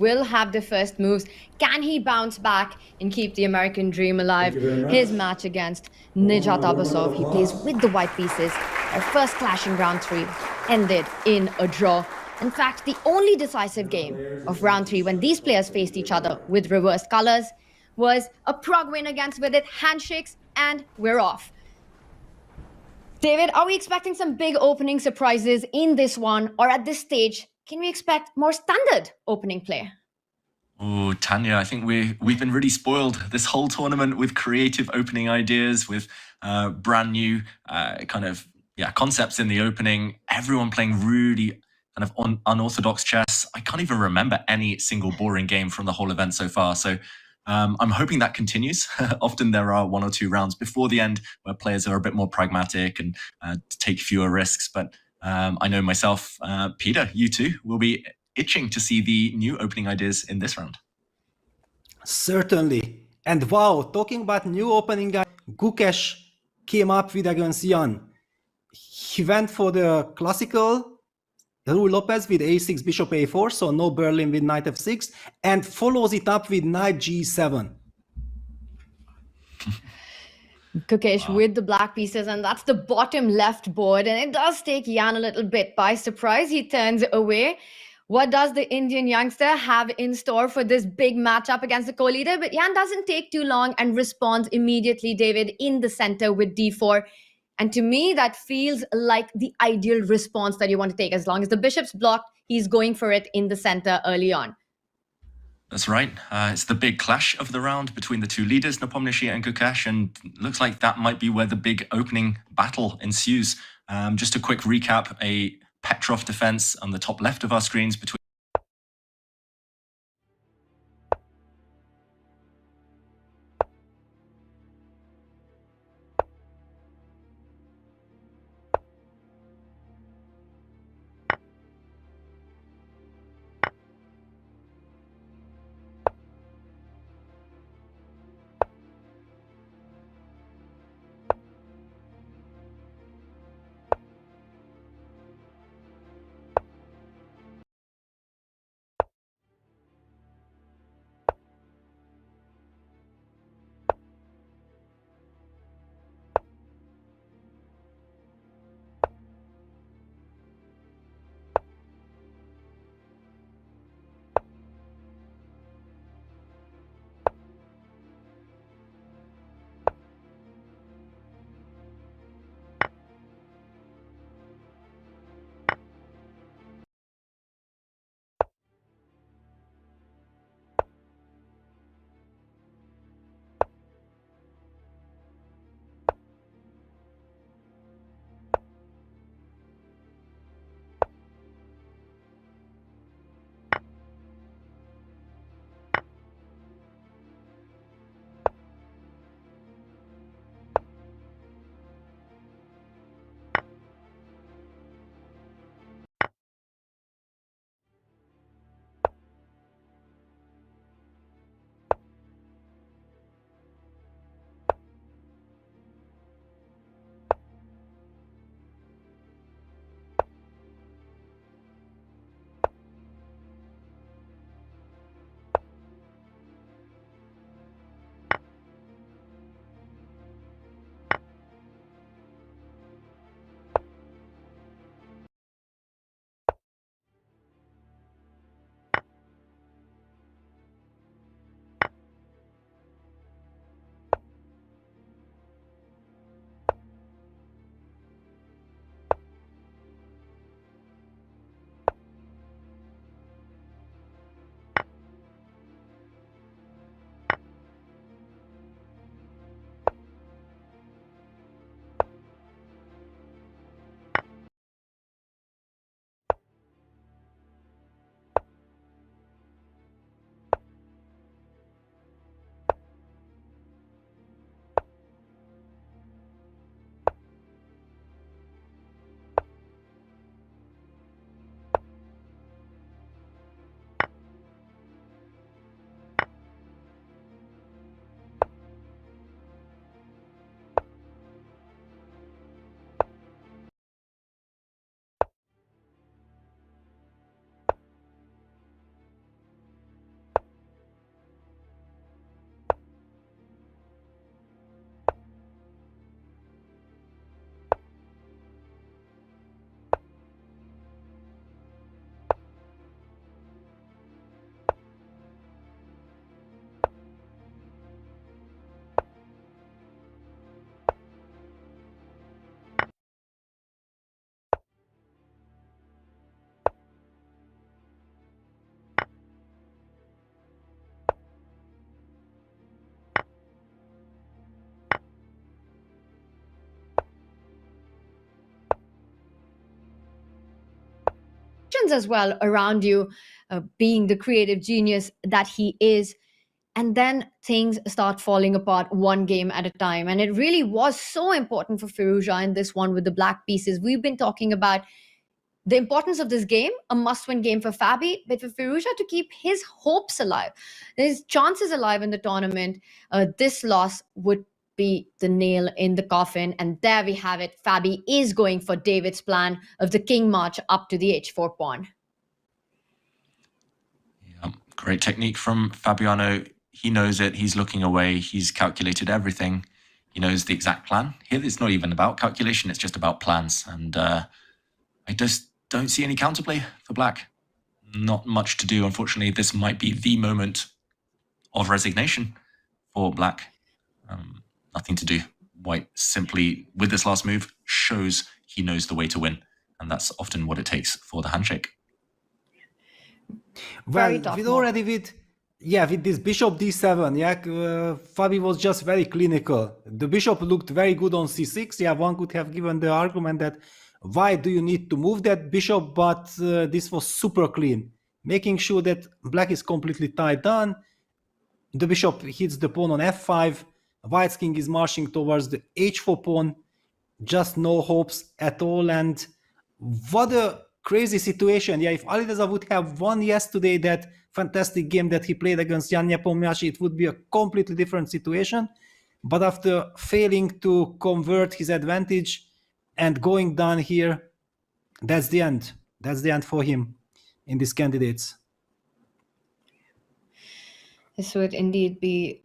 will have the first moves. Can he bounce back and keep the American dream alive? His match against Nijat Abbasov, he plays with the white pieces. Our first clash in round 3 ended in a draw. In fact, the only decisive game of round 3 when these players faced each other with reversed colors was a prog win against Vidit, handshakes, and we're off. David, are we expecting some big opening surprises in this one, or at this stage, can we expect more standard opening play? Oh, Tanya, I think we've been really spoiled this whole tournament with creative opening ideas, with brand new concepts in the opening. Everyone playing really kind of unorthodox chess. I can't even remember any single boring game from the whole event so far. So I'm hoping that continues. Often there are 1 or 2 rounds before the end where players are a bit more pragmatic and take fewer risks. But I know myself, Peter, you too, will be itching to see the new opening ideas in this round. Certainly. And wow, talking about new opening guy, Gukesh came up with against Jan. He went for the classical Ruy Lopez with a6, bishop a4, so no Berlin with knight f6, and follows it up with knight g7. Gukesh with the black pieces, and that's the bottom left board, and it does take Jan a little bit by surprise. He turns away. What does the Indian youngster have in store for this big matchup against the co-leader? But Jan doesn't take too long and responds immediately, David, in the center with d4. And to me, that feels like the ideal response that you want to take. As long as the bishop's blocked, he's going for it in the center early on. That's right. It's the big clash of the round between the two leaders, Nepomniachtchi and Gukesh, and looks like that might be where the big opening battle ensues. Just a quick recap, a Petrov defense on the top left of our screens between as well around you, being the creative genius that he is. And then things start falling apart one game at a time. And it really was so important for Firouzja in this one with the black pieces. We've been talking about the importance of this game, a must-win game for Fabi, but for Firouzja to keep his hopes alive, his chances alive in the tournament. This loss would be the nail in the coffin. And there we have it. Fabi is going for David's plan of the king march up to the h4 pawn. Yeah, great technique from Fabiano. He knows it. He's looking away. He's calculated everything. He knows the exact plan. Here, it's not even about calculation. It's just about plans. And I just don't see any counterplay for black. Not much to do. Unfortunately, this might be the moment of resignation for black. Nothing to do. White simply, with this last move, shows he knows the way to win. And that's often what it takes for the handshake. Well, with this bishop d7, Fabi was just very clinical. The bishop looked very good on c6. Yeah, one could have given the argument that why do you need to move that bishop, but this was super clean, making sure that black is completely tied down. The bishop hits the pawn on f5. White's king is marching towards the h4 pawn. Just no hopes at all. And what a crazy situation. Yeah, if Alireza would have won yesterday that fantastic game that he played against Jan Nepomniachtchi, it would be a completely different situation. But after failing to convert his advantage and going down here, that's the end. That's the end for him in these candidates. This would indeed be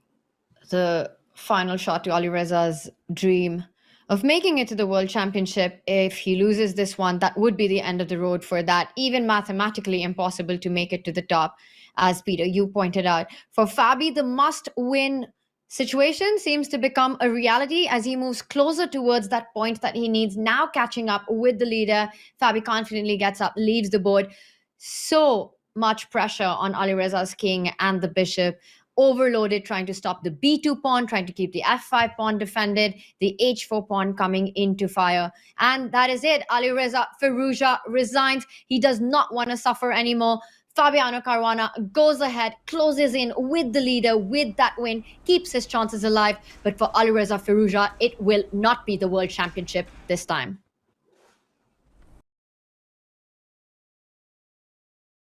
the final shot to Alireza's dream of making it to the World Championship. If he loses this one, that would be the end of the road for that. Even mathematically impossible to make it to the top, as Peter, you pointed out. For Fabi, the must-win situation seems to become a reality as he moves closer towards that point that he needs, now catching up with the leader. Fabi confidently gets up, leads the board. So much pressure on Alireza's king and the bishop. Overloaded, trying to stop the b2 pawn, trying to keep the f5 pawn defended, the h4 pawn coming into fire. And that is it. Alireza Firouzja resigns. He does not want to suffer anymore. Fabiano Caruana goes ahead, closes in with the leader, with that win, keeps his chances alive. But for Alireza Firouzja, it will not be the World Championship this time.